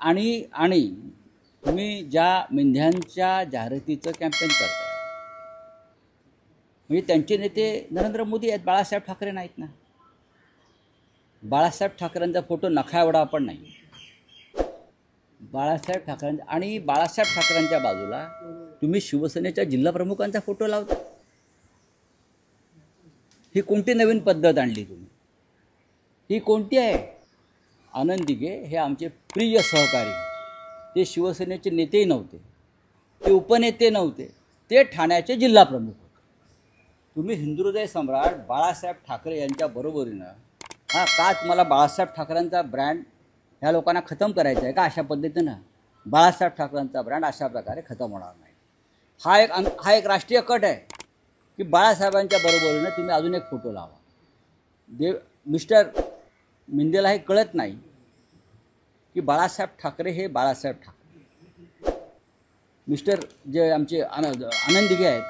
आणि तुम्ही ज्या मेंढ्यांच्या जाहिरातीचं कॅम्पेन करताय, म्हणजे त्यांचे नेते नरेंद्र मोदी आहेत, बाळासाहेब ठाकरे नाहीत ना. बाळासाहेब ठाकरेंचा फोटो नखा एवढा पण नाही. बाळासाहेब ठाकरेंच्या बाजूला तुम्ही शिवसेनेच्या जिल्हाप्रमुखांचा फोटो लावता. ही कोणती नवीन पद्धत आणली तुम्ही? ही कोणती आहे? आनंद दिघे हे आमचे प्रिय सहकारी, ते शिवसेनेचे नेतेही नव्हते, ते उपनेते नव्हते, ते ठाण्याचे जिल्हाप्रमुख होते. तुम्ही हिंदुहृदय सम्राट बाळासाहेब ठाकरे यांच्या बरोबरीनं का तुम्हाला बाळासाहेब ठाकरेंचा ब्रँड ह्या लोकांना खतम करायचा आहे का? अशा पद्धतीनं बाळासाहेब ठाकरेंचा ब्रँड अशा प्रकारे खतम होणार नाही. हा एक राष्ट्रीय कट आहे की बाळासाहेबांच्या बरोबरीनं तुम्ही अजून एक फोटो लावा. मिस्टर मिंदेला हे कळत नाही की बाळासाहेब ठाकरे हे बाळासाहेब ठाकरे, मिस्टर जे आमचे आनंद दिघे आहेत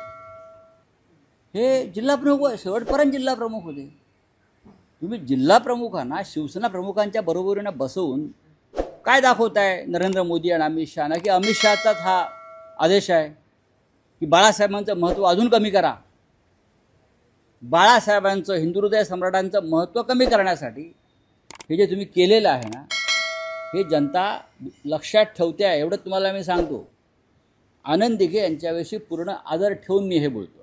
हे जिल्हाप्रमुख, शेवटपर्यंत जिल्हाप्रमुख होते. तुम्ही जिल्हाप्रमुखांना शिवसेना प्रमुखांच्या बरोबरीनं बसवून काय दाखवताय नरेंद्र मोदी आणि अमित शहाना, की अमित शहाचाच हा आदेश आहे की बाळासाहेबांचं महत्त्व अजून कमी करा. बाळासाहेबांचं, हिंदुहृदय सम्राटांचं महत्त्व कमी करण्यासाठी हे जे तुम्ही केलेलं आहे ना, हे जनता लक्षात ठेवते आहे. एवढं तुम्हाला मी सांगतो. आनंद दिघे यांच्याविषयी पूर्ण आदर ठेवून मी हे बोलतो.